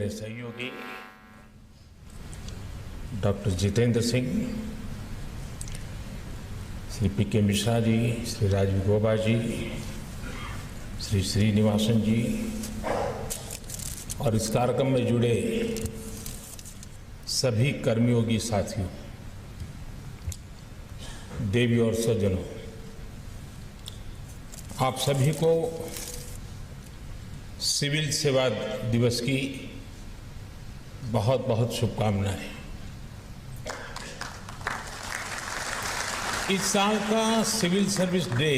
मेरे सहयोगी doctor Jitendra Singh, Shri PK. Mishra ji, Shri Rajiv Gauba जी, श्री श्रीनिवासन जी और इस कार्यक्रम में जुड़े सभी कर्मयोगी साथियों, देवी और सज्जनों, आप सभी को सिविल सेवा दिवस की बहुत बहुत शुभकामनाएं। इस साल का सिविल सर्विस डे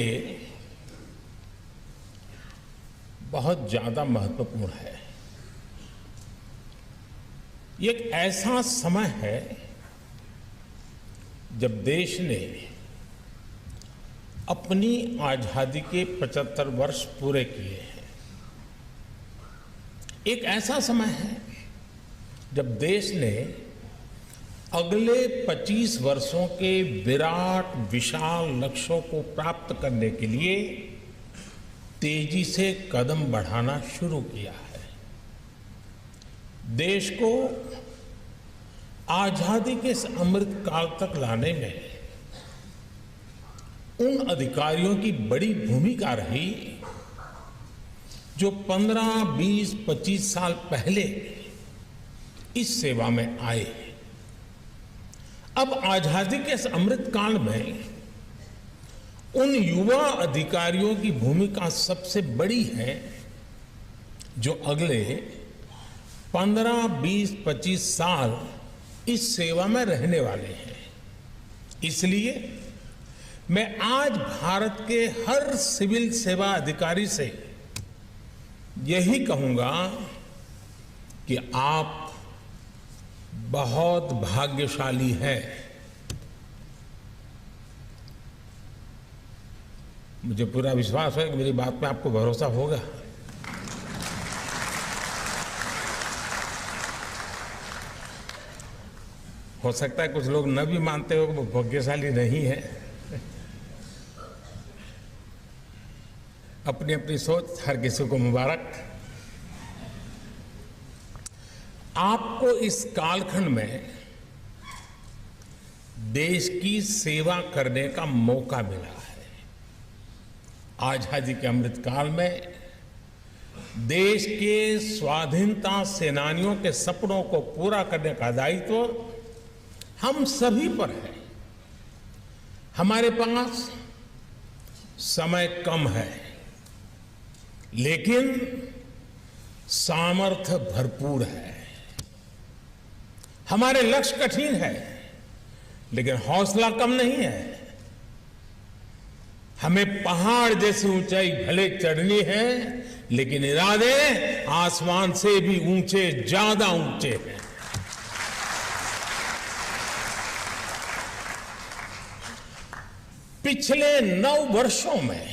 बहुत ज्यादा महत्वपूर्ण है। ये एक ऐसा समय है जब देश ने अपनी आजादी के 75 वर्ष पूरे किए हैं। एक ऐसा समय है जब देश ने अगले 25 वर्षों के विराट विशाल लक्ष्यों को प्राप्त करने के लिए तेजी से कदम बढ़ाना शुरू किया है। देश को आजादी के इस अमृत काल तक लाने में उन अधिकारियों की बड़ी भूमिका रही जो 15, 20, 25 साल पहले इस सेवा में आए। अब आजादी के इस अमृत काल में उन युवा अधिकारियों की भूमिका सबसे बड़ी है जो अगले 15, 20, 25 साल इस सेवा में रहने वाले हैं। इसलिए मैं आज भारत के हर सिविल सेवा अधिकारी से यही कहूंगा कि आप बहुत भाग्यशाली हैं। मुझे पूरा विश्वास है कि मेरी बात पे आपको भरोसा होगा। हो सकता है कुछ लोग न भी मानते हो कि वो भाग्यशाली नहीं है। अपनी अपनी सोच, हर किसी को मुबारक। आपको इस कालखंड में देश की सेवा करने का मौका मिला है। आजादी के अमृत काल में देश के स्वाधीनता सेनानियों के सपनों को पूरा करने का दायित्व हम सभी पर है। हमारे पास समय कम है, लेकिन सामर्थ्य भरपूर है। हमारे लक्ष्य कठिन है, लेकिन हौसला कम नहीं है। हमें पहाड़ जैसी ऊंचाई भले चढ़नी है, लेकिन इरादे आसमान से भी ऊंचे, ज्यादा ऊंचे हैं। पिछले 9 वर्षों में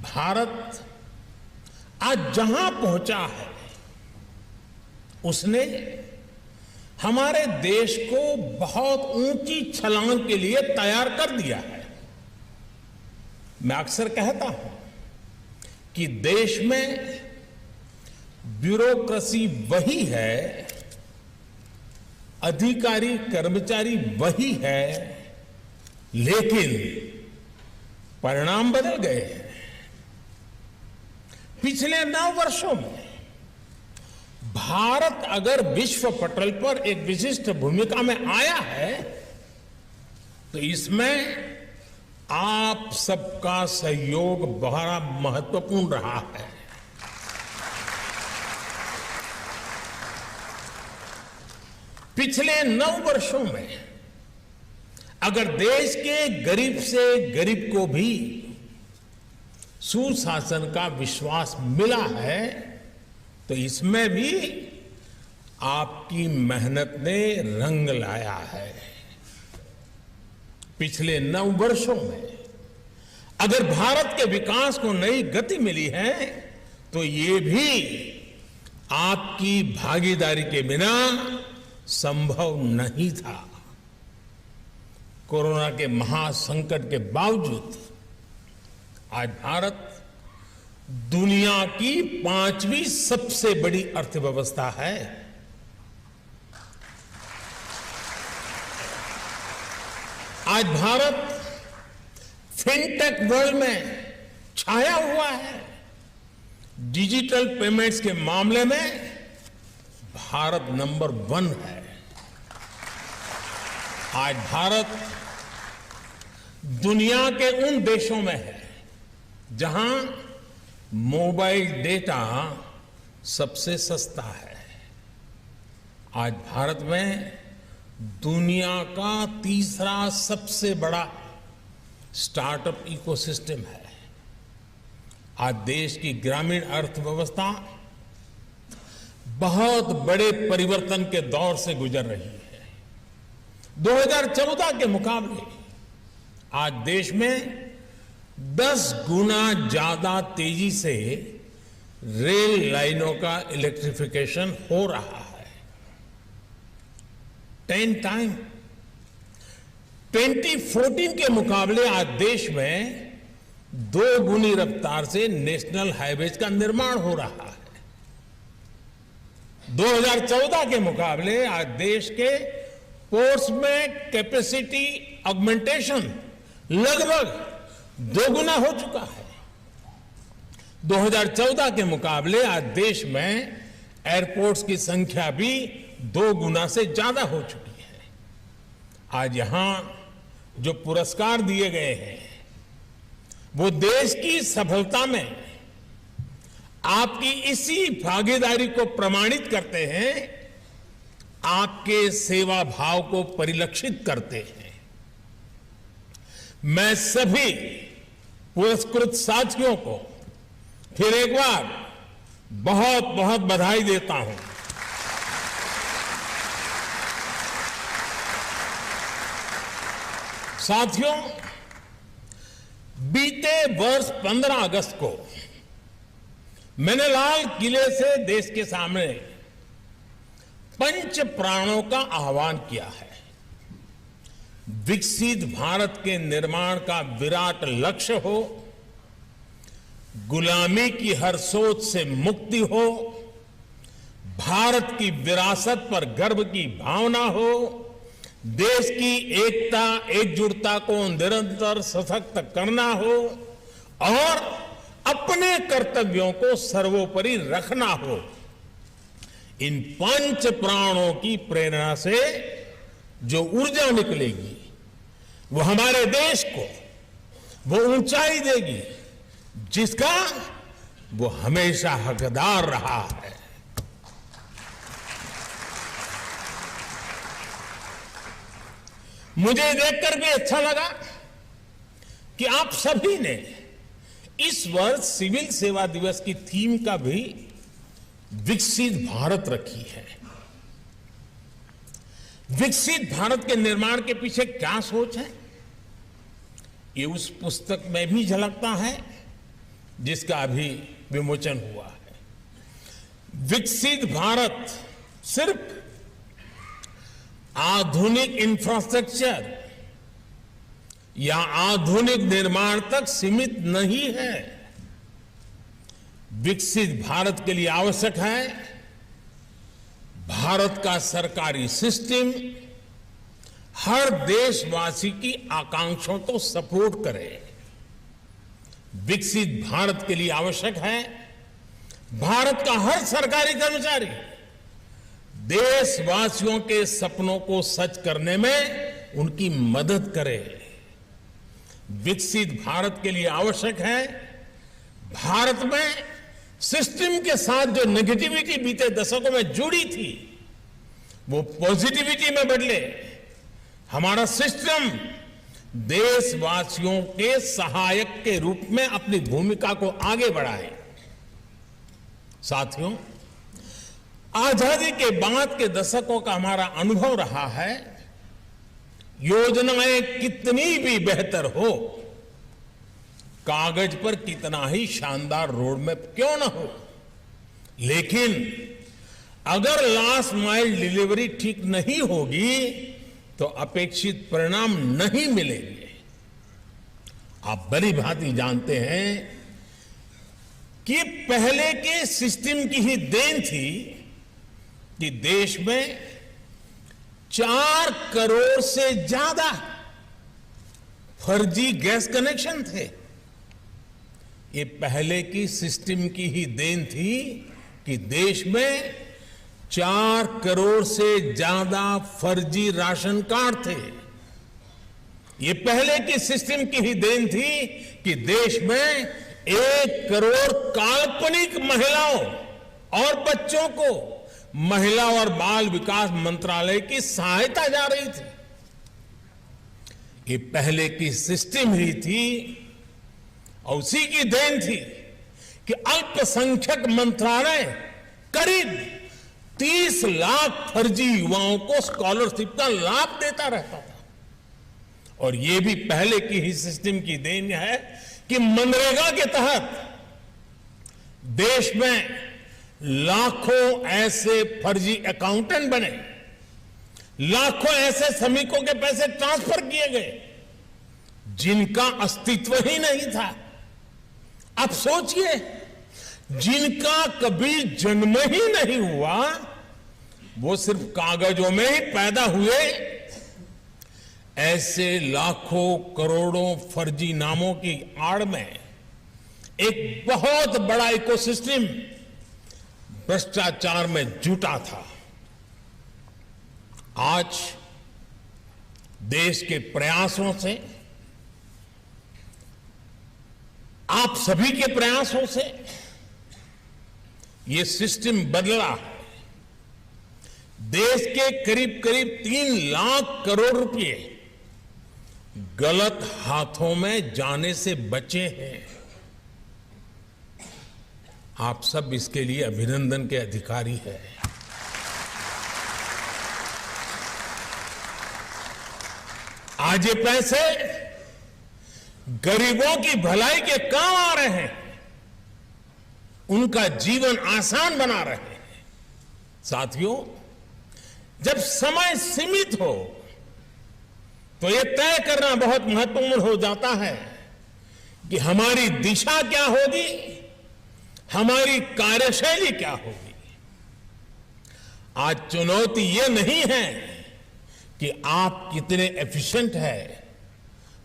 भारत आज जहां पहुंचा है, उसने हमारे देश को बहुत ऊंची छलांग के लिए तैयार कर दिया है। मैं अक्सर कहता हूं कि देश में ब्यूरोक्रेसी वही है, अधिकारी कर्मचारी वही है, लेकिन परिणाम बदल गए हैं। पिछले 9 वर्षों में भारत अगर विश्व पटल पर एक विशिष्ट भूमिका में आया है, तो इसमें आप सबका सहयोग बड़ा महत्वपूर्ण रहा है। पिछले 9 वर्षों में अगर देश के गरीब से गरीब को भी सुशासन का विश्वास मिला है, तो इसमें भी आपकी मेहनत ने रंग लाया है। पिछले 9 वर्षों में अगर भारत के विकास को नई गति मिली है, तो ये भी आपकी भागीदारी के बिना संभव नहीं था। कोरोना के महासंकट के बावजूद आज भारत दुनिया की 5वीं सबसे बड़ी अर्थव्यवस्था है। आज भारत फिनटेक वर्ल्ड में छाया हुआ है। डिजिटल पेमेंट्स के मामले में भारत नंबर 1 है। आज भारत दुनिया के उन देशों में है जहां मोबाइल डेटा सबसे सस्ता है। आज भारत में दुनिया का तीसरा सबसे बड़ा स्टार्टअप इकोसिस्टम है। आज देश की ग्रामीण अर्थव्यवस्था बहुत बड़े परिवर्तन के दौर से गुजर रही है। 2014 के मुकाबले आज देश में 10 गुना ज्यादा तेजी से रेल लाइनों का इलेक्ट्रिफिकेशन हो रहा है। 10 टाइम 2014 के मुकाबले आज देश में 2 गुनी रफ्तार से नेशनल हाईवेज का निर्माण हो रहा है। 2014 के मुकाबले आज देश के पोर्ट्स में कैपेसिटी ऑगमेंटेशन लगभग 2 गुना हो चुका है। 2014 के मुकाबले आज देश में एयरपोर्ट्स की संख्या भी 2 गुना से ज्यादा हो चुकी है। आज यहां जो पुरस्कार दिए गए हैं वो देश की सफलता में आपकी इसी भागीदारी को प्रमाणित करते हैं, आपके सेवा भाव को परिलक्षित करते हैं। मैं सभी पुरस्कृत साथियों को फिर एक बार बहुत बहुत बधाई देता हूं। साथियों, बीते वर्ष 15 अगस्त को मैंने लाल किले से देश के सामने पंच प्राणों का आह्वान किया है। विकसित भारत के निर्माण का विराट लक्ष्य हो, गुलामी की हर सोच से मुक्ति हो, भारत की विरासत पर गर्व की भावना हो, देश की एकता एकजुटता को निरंतर सशक्त करना हो और अपने कर्तव्यों को सर्वोपरि रखना हो। इन पंच प्राणों की प्रेरणा से जो ऊर्जा निकलेगी वो हमारे देश को वो ऊंचाई देगी जिसका वो हमेशा हकदार रहा है। मुझे देखकर भी अच्छा लगा कि आप सभी ने इस वर्ष सिविल सेवा दिवस की थीम का भी विकसित भारत रखी है। विकसित भारत के निर्माण के पीछे क्या सोच है, ये उस पुस्तक में भी झलकता है जिसका अभी विमोचन हुआ है। विकसित भारत सिर्फ आधुनिक इंफ्रास्ट्रक्चर या आधुनिक निर्माण तक सीमित नहीं है। विकसित भारत के लिए आवश्यक है भारत का सरकारी सिस्टम हर देशवासी की आकांक्षाओं को सपोर्ट करे। विकसित भारत के लिए आवश्यक है भारत का हर सरकारी कर्मचारी देशवासियों के सपनों को सच करने में उनकी मदद करे। विकसित भारत के लिए आवश्यक है भारत में सिस्टम के साथ जो नेगेटिविटी बीते दशकों में जुड़ी थी वो पॉजिटिविटी में बदले। हमारा सिस्टम देशवासियों के सहायक के रूप में अपनी भूमिका को आगे बढ़ाए। साथियों, आजादी के बाद के दशकों का हमारा अनुभव रहा है योजनाएं कितनी भी बेहतर हो, कागज पर कितना ही शानदार रोड मैप क्यों ना हो, लेकिन अगर लास्ट माइल डिलीवरी ठीक नहीं होगी तो अपेक्षित परिणाम नहीं मिलेंगे। आप भली भांति जानते हैं कि पहले के सिस्टम की ही देन थी कि देश में 4 करोड़ से ज्यादा फर्जी गैस कनेक्शन थे। ये पहले की सिस्टम की ही देन थी कि देश में 4 करोड़ से ज्यादा फर्जी राशन कार्ड थे। ये पहले की सिस्टम की ही देन थी कि देश में 1 करोड़ काल्पनिक महिलाओं और बच्चों को महिला और बाल विकास मंत्रालय की सहायता जा रही थी। ये पहले की सिस्टम ही थी और उसी की देन थी कि अल्पसंख्यक मंत्रालय करीब 30 लाख फर्जी युवाओं को स्कॉलरशिप का लाभ देता रहता था। और ये भी पहले की ही सिस्टम की देन है कि मनरेगा के तहत देश में लाखों ऐसे फर्जी अकाउंटेंट बने, लाखों ऐसे श्रमिकों के पैसे ट्रांसफर किए गए जिनका अस्तित्व ही नहीं था। अब सोचिए, जिनका कभी जन्म ही नहीं हुआ, वो सिर्फ कागजों में ही पैदा हुए, ऐसे लाखों करोड़ों फर्जी नामों की आड़ में एक बहुत बड़ा इकोसिस्टम भ्रष्टाचार में जुटा था। आज देश के प्रयासों से, आप सभी के प्रयासों से ये सिस्टम बदला है। देश के करीब करीब 3 लाख करोड़ रुपए गलत हाथों में जाने से बचे हैं। आप सब इसके लिए अभिनंदन के अधिकारी हैं। आज ये पैसे गरीबों की भलाई के काम आ रहे हैं, उनका जीवन आसान बना रहे हैं। साथियों, जब समय सीमित हो तो यह तय करना बहुत महत्वपूर्ण हो जाता है कि हमारी दिशा क्या होगी, हमारी कार्यशैली क्या होगी। आज चुनौती यह नहीं है कि आप कितने एफिशिएंट हैं,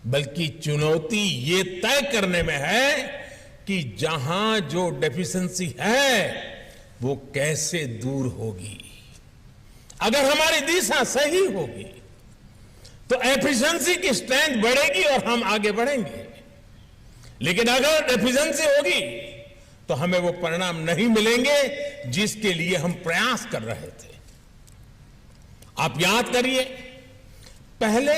बल्कि चुनौती ये तय करने में है कि जहां जो डेफिशिएंसी है वो कैसे दूर होगी। अगर हमारी दिशा सही होगी तो एफिशिएंसी की स्ट्रेंथ बढ़ेगी और हम आगे बढ़ेंगे। लेकिन अगर डेफिशिएंसी होगी तो हमें वो परिणाम नहीं मिलेंगे जिसके लिए हम प्रयास कर रहे थे। आप याद करिए, पहले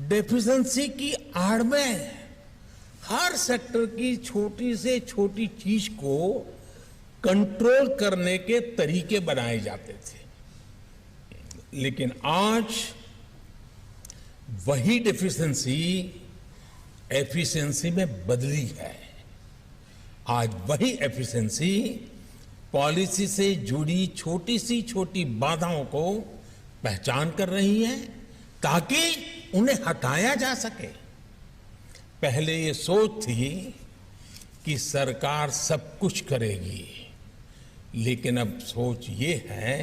डेफिशिएंसी की आड़ में हर सेक्टर की छोटी से छोटी चीज को कंट्रोल करने के तरीके बनाए जाते थे। लेकिन आज वही डेफिशिएंसी एफिशिएंसी में बदली है। आज वही एफिशिएंसी पॉलिसी से जुड़ी छोटी सी छोटी बाधाओं को पहचान कर रही है ताकि उन्हें हटाया जा सके। पहले ये सोच थी कि सरकार सब कुछ करेगी, लेकिन अब सोच ये है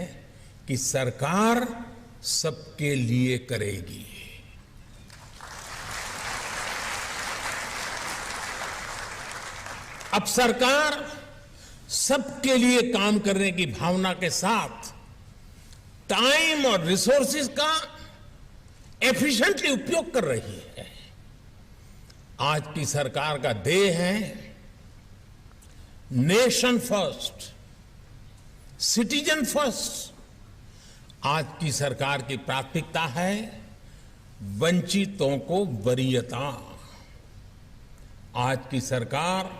कि सरकार सबके लिए करेगी। अब सरकार सबके लिए काम करने की भावना के साथ टाइम और रिसोर्सेज का एफिशिएंटली उपयोग कर रही है। आज की सरकार का ध्येय है नेशन फर्स्ट, सिटीजन फर्स्ट। आज की सरकार की प्राथमिकता है वंचितों को वरीयता। आज की सरकार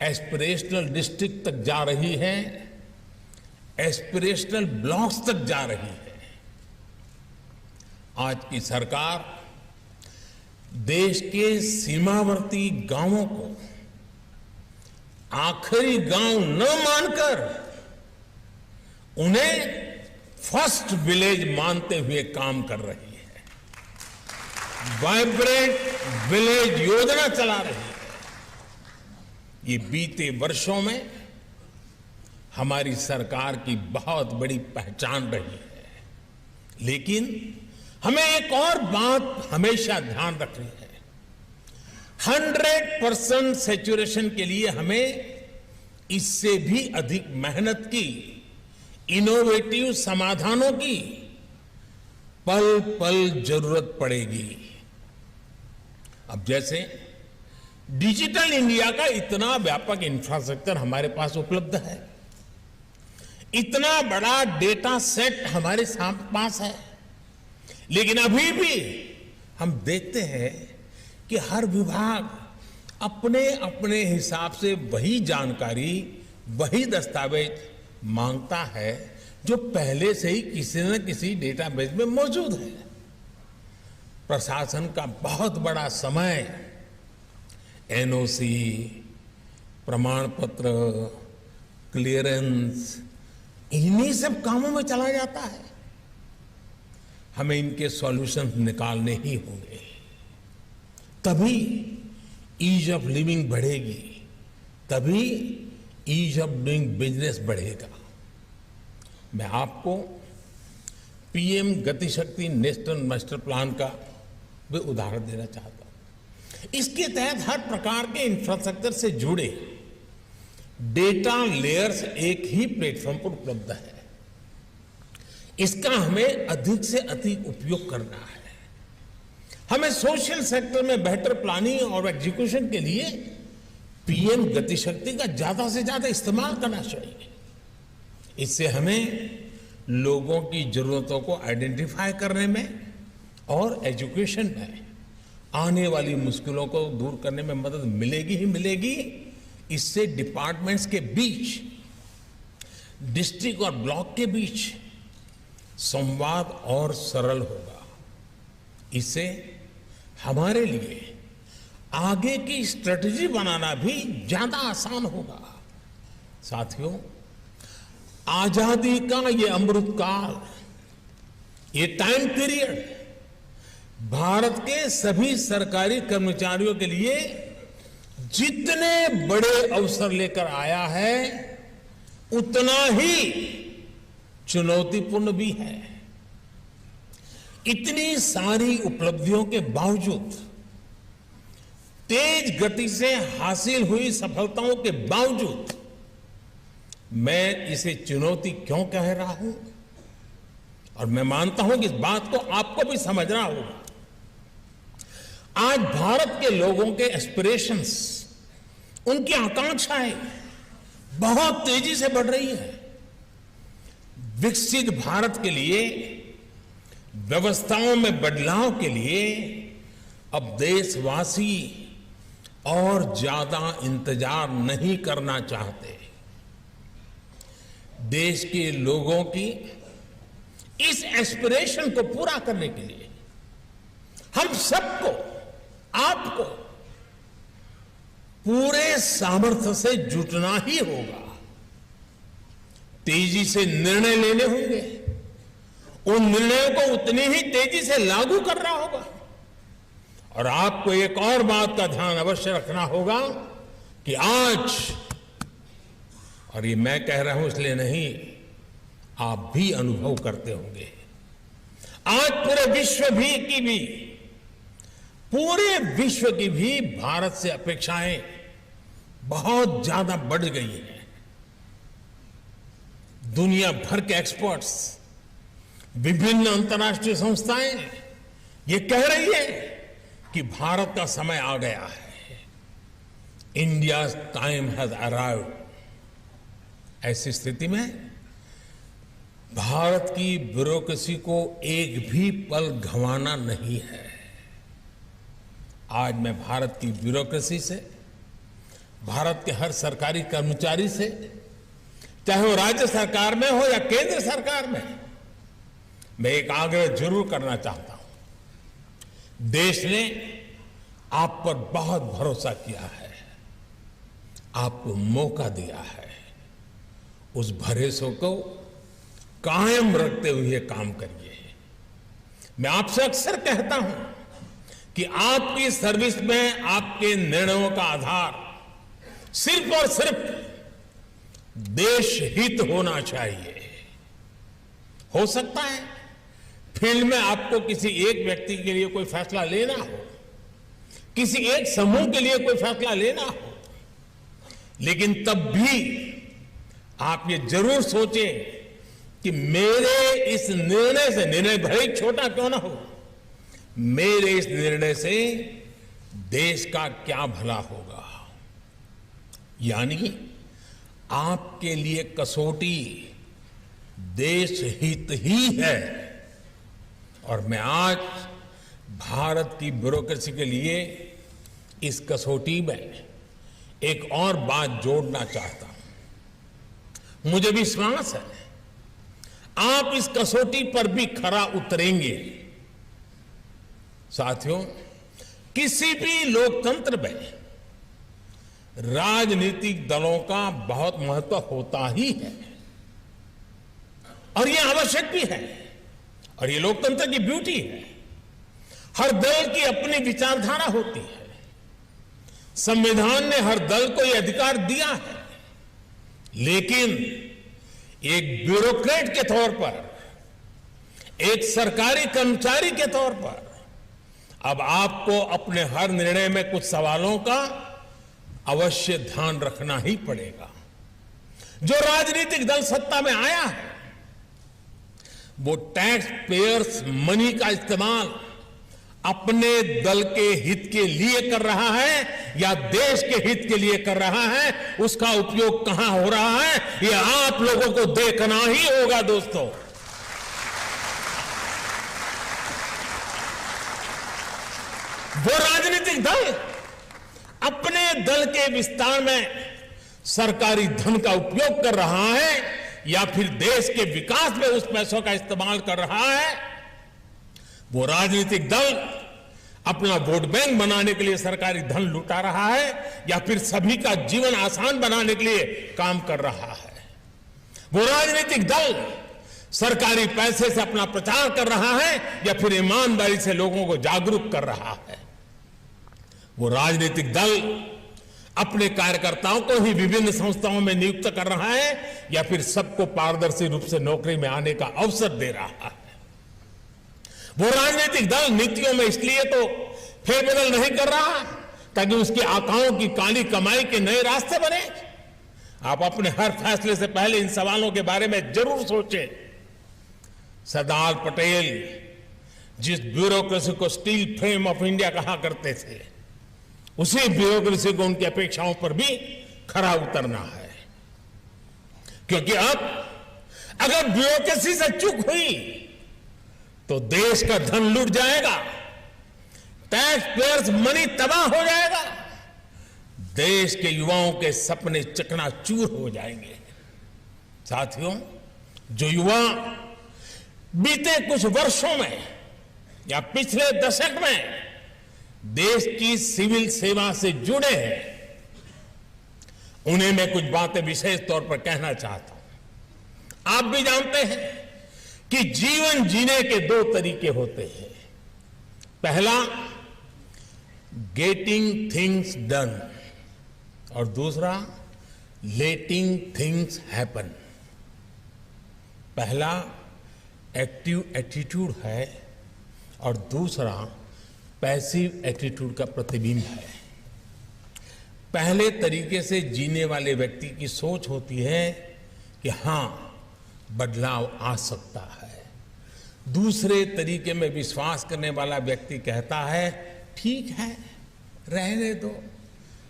एस्पिरेशनल डिस्ट्रिक्ट तक जा रही है, एस्पिरेशनल ब्लॉक्स तक जा रही है। आज की सरकार देश के सीमावर्ती गांवों को आखिरी गांव न मानकर उन्हें फर्स्ट विलेज मानते हुए काम कर रही है। वाइब्रेंट विलेज योजना चला रही है। ये बीते वर्षों में हमारी सरकार की बहुत बड़ी पहचान रही है। लेकिन हमें एक और बात हमेशा ध्यान रखनी है। 100% सैचुरेशन के लिए हमें इससे भी अधिक मेहनत की, इनोवेटिव समाधानों की पल पल जरूरत पड़ेगी। अब जैसे डिजिटल इंडिया का इतना व्यापक इंफ्रास्ट्रक्चर हमारे पास उपलब्ध है, इतना बड़ा डेटा सेट हमारे पास है, लेकिन अभी भी हम देखते हैं कि हर विभाग अपने अपने हिसाब से वही जानकारी, वही दस्तावेज मांगता है जो पहले से ही किसी न किसी डेटाबेस में मौजूद है। प्रशासन का बहुत बड़ा समय एनओसी, प्रमाण पत्र, क्लियरेंस, इन्हीं सब कामों में चला जाता है। हमें इनके सॉल्यूशन निकालने ही होंगे, तभी ईज ऑफ लिविंग बढ़ेगी, तभी ईज ऑफ डूइंग बिजनेस बढ़ेगा। मैं आपको पीएम गति शक्ति नेशनल मास्टर प्लान का भी उदाहरण देना चाहता हूं। इसके तहत हर प्रकार के इंफ्रास्ट्रक्चर से जुड़े डेटा लेयर्स एक ही प्लेटफॉर्म पर उपलब्ध है। इसका हमें अधिक से अधिक उपयोग करना है। हमें सोशल सेक्टर में बेहतर प्लानिंग और एग्जीक्यूशन के लिए पीएम गति शक्ति का ज्यादा से ज्यादा इस्तेमाल करना चाहिए। इससे हमें लोगों की जरूरतों को आइडेंटिफाई करने में और एजुकेशन में आने वाली मुश्किलों को दूर करने में मदद मिलेगी ही मिलेगी। इससे डिपार्टमेंट्स के बीच, डिस्ट्रिक्ट और ब्लॉक के बीच संवाद और सरल होगा। इससे हमारे लिए आगे की स्ट्रेटजी बनाना भी ज्यादा आसान होगा। साथियों, आजादी का ये अमृत काल, ये टाइम पीरियड भारत के सभी सरकारी कर्मचारियों के लिए जितने बड़े अवसर लेकर आया है, उतना ही चुनौतीपूर्ण भी है। इतनी सारी उपलब्धियों के बावजूद, तेज गति से हासिल हुई सफलताओं के बावजूद, मैं इसे चुनौती क्यों कह रहा हूं, और मैं मानता हूं कि इस बात को आपको भी समझना होगा। आज भारत के लोगों के एस्पिरेशंस, उनकी आकांक्षाएं बहुत तेजी से बढ़ रही है। विकसित भारत के लिए, व्यवस्थाओं में बदलाव के लिए अब देशवासी और ज्यादा इंतजार नहीं करना चाहते। देश के लोगों की इस एस्पिरेशन को पूरा करने के लिए हम सबको, आपको पूरे सामर्थ्य से जुटना ही होगा। तेजी से निर्णय लेने होंगे, उन निर्णयों को उतनी ही तेजी से लागू करना होगा। और आपको एक और बात का ध्यान अवश्य रखना होगा कि आज, और ये मैं कह रहा हूं इसलिए नहीं, आप भी अनुभव करते होंगे, आज पूरे विश्व की भी भारत से अपेक्षाएं बहुत ज्यादा बढ़ गई हैं। दुनिया भर के एक्सपर्ट्स, विभिन्न अंतर्राष्ट्रीय संस्थाएं ये कह रही है कि भारत का समय आ गया है। India time has arrived. ऐसी स्थिति में भारत की ब्यूरोक्रेसी को एक भी पल गंवाना नहीं है। आज मैं भारत की ब्यूरोक्रेसी से, भारत के हर सरकारी कर्मचारी से, चाहे वो राज्य सरकार में हो या केंद्र सरकार में, मैं एक आग्रह जरूर करना चाहता हूं। देश ने आप पर बहुत भरोसा किया है, आपको मौका दिया है। उस भरोसे को कायम रखते हुए काम करिए। मैं आपसे अक्सर कहता हूं कि आपकी सर्विस में आपके निर्णयों का आधार सिर्फ और सिर्फ देश हित होना चाहिए। हो सकता है फील्ड में आपको किसी एक व्यक्ति के लिए कोई फैसला लेना हो, किसी एक समूह के लिए कोई फैसला लेना हो, लेकिन तब भी आप ये जरूर सोचें कि मेरे इस निर्णय से, निर्णय भले ही छोटा क्यों ना हो, मेरे इस निर्णय से देश का क्या भला होगा। यानी आपके लिए कसौटी देश हित ही है। और मैं आज भारत की ब्यूरोक्रेसी के लिए इस कसौटी में एक और बात जोड़ना चाहता हूं। मुझे विश्वास है आप इस कसौटी पर भी खरा उतरेंगे। साथियों, किसी भी लोकतंत्र में राजनीतिक दलों का बहुत महत्व होता ही है और यह आवश्यक भी है, और ये लोकतंत्र की ब्यूटी है। हर दल की अपनी विचारधारा होती है। संविधान ने हर दल को यह अधिकार दिया है, लेकिन एक ब्यूरोक्रेट के तौर पर, एक सरकारी कर्मचारी के तौर पर अब आपको अपने हर निर्णय में कुछ सवालों का अवश्य ध्यान रखना ही पड़ेगा। जो राजनीतिक दल सत्ता में आया है वो टैक्स पेयर्स मनी का इस्तेमाल अपने दल के हित के लिए कर रहा है या देश के हित के लिए कर रहा है, उसका उपयोग कहां हो रहा है ये आप लोगों को देखना ही होगा। दोस्तों, वो राजनीतिक दल अपने दल के विस्तार में सरकारी धन का उपयोग कर रहा है या फिर देश के विकास में उस पैसों का इस्तेमाल कर रहा है, वो राजनीतिक दल अपना वोट बैंक बनाने के लिए सरकारी धन लुटा रहा है या फिर सभी का जीवन आसान बनाने के लिए काम कर रहा है, वो राजनीतिक दल सरकारी पैसे से अपना प्रचार कर रहा है या फिर ईमानदारी से लोगों को जागरूक कर रहा है, वो राजनीतिक दल अपने कार्यकर्ताओं को ही विभिन्न संस्थाओं में नियुक्त कर रहा है या फिर सबको पारदर्शी रूप से नौकरी में आने का अवसर दे रहा है। वो राजनीतिक दल नीतियों में इसलिए तो फेरबदल नहीं कर रहा ताकि उसकी आकाओं की काली कमाई के नए रास्ते बने। आप अपने हर फैसले से पहले इन सवालों के बारे में जरूर सोचें। सरदार पटेल जिस ब्यूरोक्रेसी को स्टील फ्रेम ऑफ इंडिया कहा करते थे, उसी ब्यूरोक्रेसी को उनकी अपेक्षाओं पर भी खरा उतरना है, क्योंकि अब अगर ब्यूरोक्रेसी से चूक हुई तो देश का धन लूट जाएगा, टैक्स पेयर्स मनी तबाह हो जाएगा, देश के युवाओं के सपने चकनाचूर हो जाएंगे। साथियों, जो युवा बीते कुछ वर्षों में या पिछले दशक में देश की सिविल सेवा से जुड़े हैं, उन्हें मैं कुछ बातें विशेष तौर पर कहना चाहता हूं। आप भी जानते हैं कि जीवन जीने के दो तरीके होते हैं। पहला, गेटिंग थिंग्स डन, और दूसरा, लेटिंग थिंग्स हैपन। पहला एक्टिव एटीट्यूड है और दूसरा पैसिव एटीट्यूड का प्रतिबिंब है। पहले तरीके से जीने वाले व्यक्ति की सोच होती है कि हां, बदलाव आ सकता है। दूसरे तरीके में विश्वास करने वाला व्यक्ति कहता है, ठीक है, रहने दो,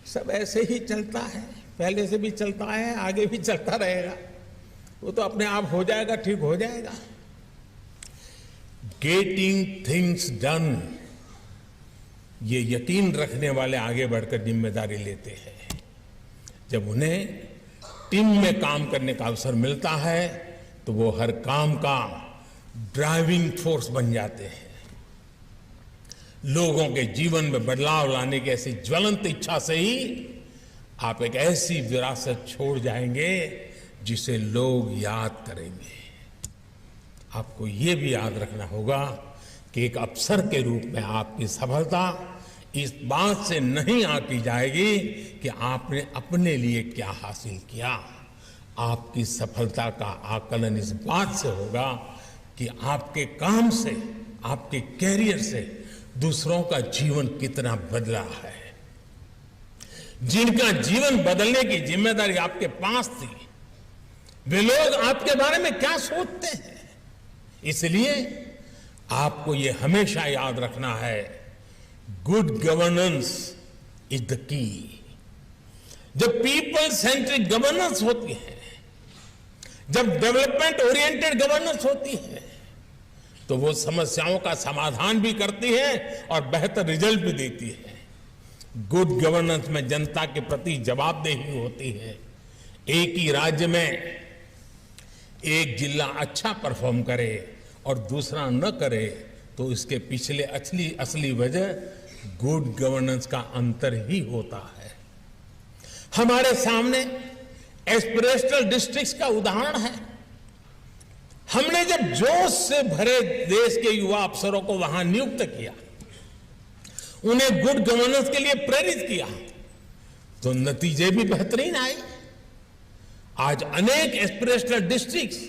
सब ऐसे ही चलता है, पहले से भी चलता है, आगे भी चलता रहेगा, वो तो अपने आप हो जाएगा, ठीक हो जाएगा। गेटिंग थिंग्स डन, ये यकीन रखने वाले आगे बढ़कर जिम्मेदारी लेते हैं। जब उन्हें टीम में काम करने का अवसर मिलता है तो वो हर काम का ड्राइविंग फोर्स बन जाते हैं। लोगों के जीवन में बदलाव लाने की ऐसी ज्वलंत इच्छा से ही आप एक ऐसी विरासत छोड़ जाएंगे जिसे लोग याद करेंगे। आपको ये भी याद रखना होगा कि एक अफसर के रूप में आपकी सफलता इस बात से नहीं आंकी जाएगी कि आपने अपने लिए क्या हासिल किया। आपकी सफलता का आकलन इस बात से होगा कि आपके काम से, आपके कैरियर से दूसरों का जीवन कितना बदला है। जिनका जीवन बदलने की जिम्मेदारी आपके पास थी, वे लोग आपके बारे में क्या सोचते हैं। इसलिए आपको ये हमेशा याद रखना है, good governance is the key. जब पीपल सेंट्रिक गवर्नेंस होती है, जब डेवलपमेंट ओरिएंटेड गवर्नेंस होती है, तो वो समस्याओं का समाधान भी करती है और बेहतर रिजल्ट भी देती है। गुड गवर्नेंस में जनता के प्रति जवाबदेही होती है। एक ही राज्य में एक जिला अच्छा परफॉर्म करे और दूसरा न करे, तो इसके पिछले असली वजह गुड गवर्नेंस का अंतर ही होता है। हमारे सामने एस्पिरेशनल डिस्ट्रिक्ट्स का उदाहरण है। हमने जब जोश से भरे देश के युवा अफसरों को वहां नियुक्त किया, उन्हें गुड गवर्नेंस के लिए प्रेरित किया, तो नतीजे भी बेहतरीन आए। आज अनेक एस्पिरेशनल डिस्ट्रिक्ट्स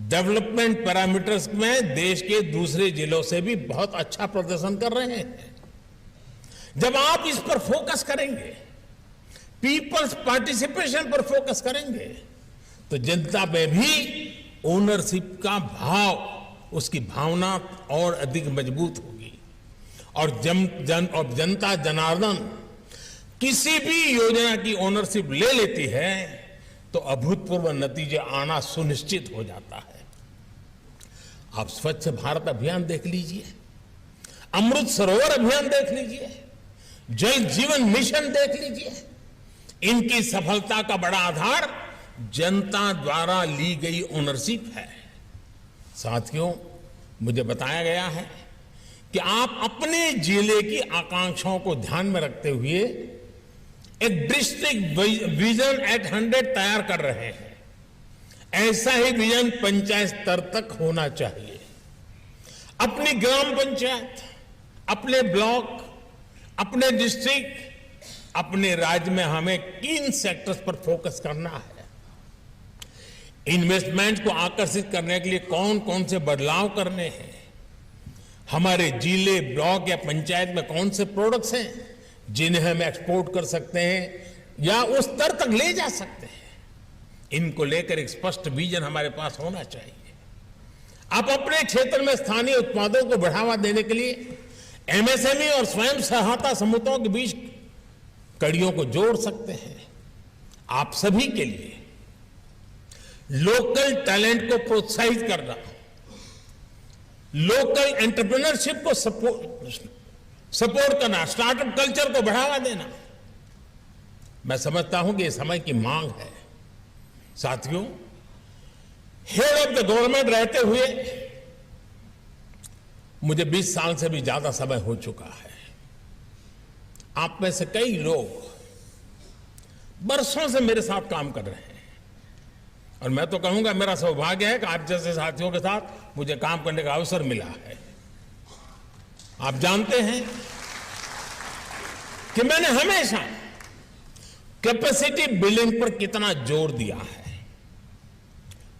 डेवलपमेंट पैरामीटर्स में देश के दूसरे जिलों से भी बहुत अच्छा प्रदर्शन कर रहे हैं। जब आप इस पर फोकस करेंगे, पीपल्स पार्टिसिपेशन पर फोकस करेंगे, तो जनता में भी ओनरशिप का भाव, उसकी भावना और अधिक मजबूत होगी। और जनता जनार्दन किसी भी योजना की ओनरशिप ले लेती है तो अभूतपूर्व नतीजे आना सुनिश्चित हो जाता है। आप स्वच्छ भारत अभियान देख लीजिए, अमृत सरोवर अभियान देख लीजिए, जल जीवन मिशन देख लीजिए। इनकी सफलता का बड़ा आधार जनता द्वारा ली गई ओनरशिप है। साथियों, मुझे बताया गया है कि आप अपने जिले की आकांक्षाओं को ध्यान में रखते हुए एक डिस्ट्रिक्ट विजन एट 100 तैयार कर रहे हैं। ऐसा ही विजन पंचायत स्तर तक होना चाहिए। अपनी ग्राम पंचायत, अपने ब्लॉक, अपने डिस्ट्रिक्ट, अपने राज्य में हमें किन सेक्टर्स पर फोकस करना है, इन्वेस्टमेंट को आकर्षित करने के लिए कौन कौन से बदलाव करने हैं, हमारे जिले, ब्लॉक या पंचायत में कौन से प्रोडक्ट्स हैं जिन्हें हम एक्सपोर्ट कर सकते हैं या उस स्तर तक ले जा सकते हैं। इनको लेकर एक स्पष्ट विजन हमारे पास होना चाहिए। आप अपने क्षेत्र में स्थानीय उत्पादों को बढ़ावा देने के लिए एमएसएमई और स्वयं सहायता समूहों के बीच कड़ियों को जोड़ सकते हैं। आप सभी के लिए लोकल टैलेंट को प्रोत्साहित करना, लोकल एंटरप्रेन्योरशिप को सपोर्ट करना, स्टार्टअप कल्चर को बढ़ावा देना, मैं समझता हूं कि ये समय की मांग है। साथियों, हेड ऑफ द गवर्नमेंट रहते हुए मुझे 20 साल से भी ज्यादा समय हो चुका है। आप में से कई लोग बरसों से मेरे साथ काम कर रहे हैं और मैं तो कहूंगा मेरा सौभाग्य है कि आप जैसे साथियों के साथ मुझे काम करने का अवसर मिला है। आप जानते हैं कि मैंने हमेशा कैपेसिटी बिल्डिंग पर कितना जोर दिया है।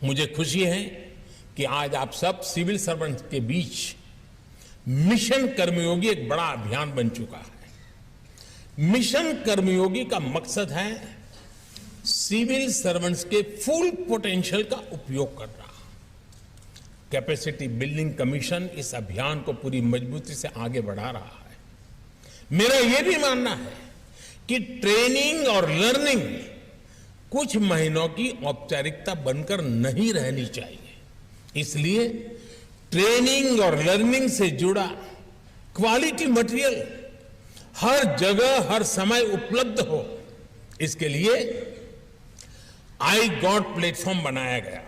मुझे खुशी है कि आज आप सब सिविल सर्वेंट के बीच मिशन कर्मयोगी एक बड़ा अभियान बन चुका है। मिशन कर्मयोगी का मकसद है सिविल सर्वेंट्स के फुल पोटेंशियल का उपयोग करना। कैपेसिटी बिल्डिंग कमीशन इस अभियान को पूरी मजबूती से आगे बढ़ा रहा है। मेरा यह भी मानना है कि ट्रेनिंग और लर्निंग कुछ महीनों की औपचारिकता बनकर नहीं रहनी चाहिए। इसलिए ट्रेनिंग और लर्निंग से जुड़ा क्वालिटी मटेरियल हर जगह हर समय उपलब्ध हो, इसके लिए आई गॉट प्लेटफॉर्म बनाया गया है।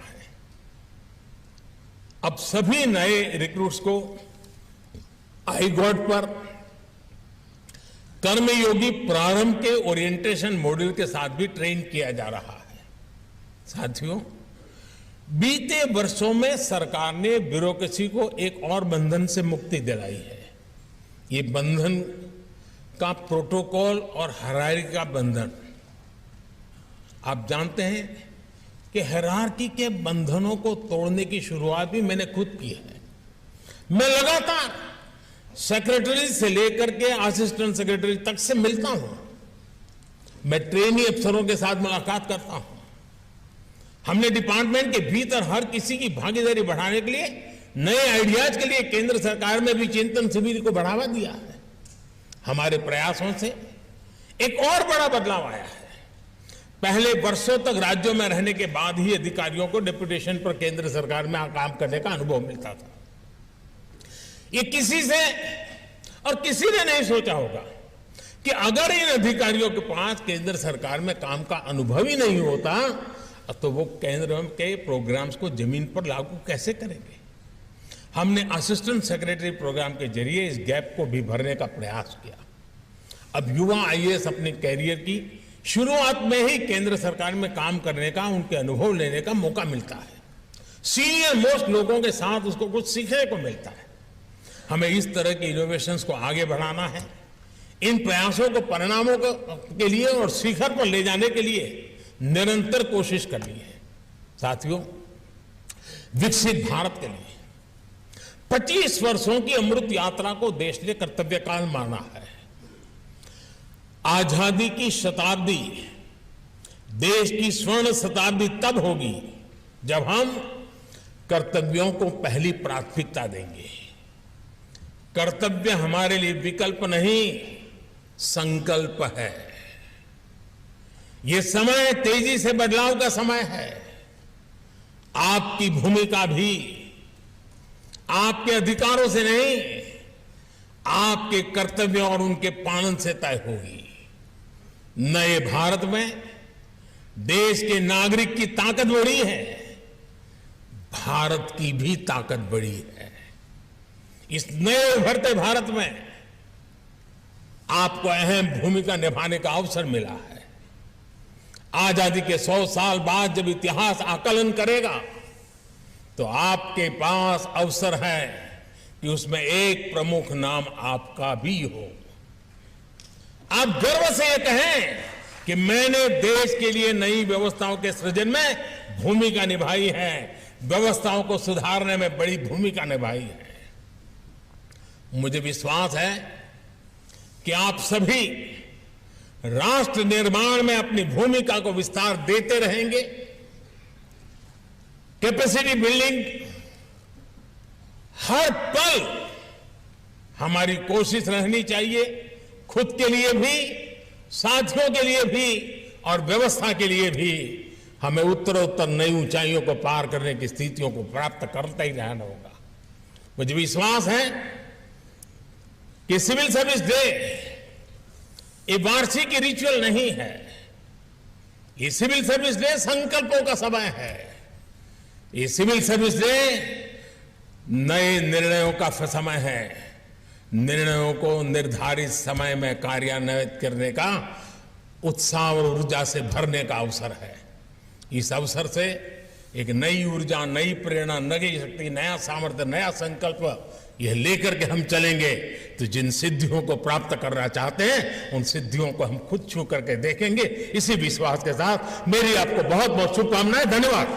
अब सभी नए रिक्रूट्स को आई गॉट पर कर्मयोगी प्रारंभ के ओरिएंटेशन मॉड्यूल के साथ भी ट्रेन किया जा रहा है। साथियों, बीते वर्षों में सरकार ने ब्यूरोक्रेसी को एक और बंधन से मुक्ति दिलाई है। ये बंधन का प्रोटोकॉल और हायरार्की का बंधन। आप जानते हैं कि हायरार्की के बंधनों को तोड़ने की शुरुआत भी मैंने खुद की है। मैं लगातार सेक्रेटरी से लेकर के असिस्टेंट सेक्रेटरी तक से मिलता हूं। मैं ट्रेनी अफसरों के साथ मुलाकात करता हूं। हमने डिपार्टमेंट के भीतर हर किसी की भागीदारी बढ़ाने के लिए, नए आइडियाज के लिए केंद्र सरकार में भी चिंतन शिविर को बढ़ावा दिया है। हमारे प्रयासों से एक और बड़ा बदलाव आया है। पहले वर्षों तक राज्यों में रहने के बाद ही अधिकारियों को डेपुटेशन पर केंद्र सरकार में काम करने का अनुभव मिलता था। ये किसी से और किसी ने नहीं सोचा होगा कि अगर इन अधिकारियों के पास केंद्र सरकार में काम का अनुभव ही नहीं होता तो वो केंद्र के प्रोग्राम्स को जमीन पर लागू कैसे करेंगे। हमने असिस्टेंट सेक्रेटरी प्रोग्राम के जरिए इस गैप को भी भरने का प्रयास किया। अब युवा आईएएस अपने कैरियर की शुरुआत में ही केंद्र सरकार में काम करने का, उनके अनुभव लेने का मौका मिलता है। सीनियर मोस्ट लोगों के साथ उसको कुछ सीखने को मिलता है। हमें इस तरह के इनोवेशंस को आगे बढ़ाना है। इन प्रयासों को परिणामों के लिए और शिखर पर ले जाने के लिए निरंतर कोशिश करनी है। साथियों, विकसित भारत के लिए 25 वर्षों की अमृत यात्रा को देश ने कर्तव्य काल माना है। आजादी की शताब्दी, देश की स्वर्ण शताब्दी तब होगी जब हम कर्तव्यों को पहली प्राथमिकता देंगे। कर्तव्य हमारे लिए विकल्प नहीं, संकल्प है। ये समय तेजी से बदलाव का समय है। आपकी भूमिका भी आपके अधिकारों से नहीं, आपके कर्तव्यों और उनके पालन से तय होगी। नए भारत में देश के नागरिक की ताकत बढ़ी है, भारत की भी ताकत बढ़ी है। इस नए उभरते भारत में आपको अहम भूमिका निभाने का अवसर मिला है। आजादी के 100 साल बाद जब इतिहास आकलन करेगा तो आपके पास अवसर है कि उसमें एक प्रमुख नाम आपका भी हो। आप गर्व से ये कहें कि मैंने देश के लिए नई व्यवस्थाओं के सृजन में भूमिका निभाई है, व्यवस्थाओं को सुधारने में बड़ी भूमिका निभाई है। मुझे विश्वास है कि आप सभी राष्ट्र निर्माण में अपनी भूमिका को विस्तार देते रहेंगे। कैपेसिटी बिल्डिंग हर पल हमारी कोशिश रहनी चाहिए, खुद के लिए भी, साथियों के लिए भी और व्यवस्था के लिए भी। हमें उत्तरोत्तर नई ऊंचाइयों को पार करने की स्थितियों को प्राप्त करता ही रहना होगा। मुझे विश्वास है कि सिविल सर्विस डे ये वार्षिक रिचुअल नहीं है। ये सिविल सर्विस डे संकल्पों का समय है। ये सिविल सर्विस डे नए निर्णयों का समय है। निर्णयों को निर्धारित समय में कार्यान्वित करने का उत्साह और ऊर्जा से भरने का अवसर है। इस अवसर से एक नई ऊर्जा, नई प्रेरणा, नई शक्ति, नया सामर्थ्य, नया संकल्प यह लेकर के हम चलेंगे तो जिन सिद्धियों को प्राप्त करना चाहते हैं उन सिद्धियों को हम खुद छू करके देखेंगे। इसी विश्वास के साथ मेरी आपको बहुत बहुत शुभकामनाएं। धन्यवाद।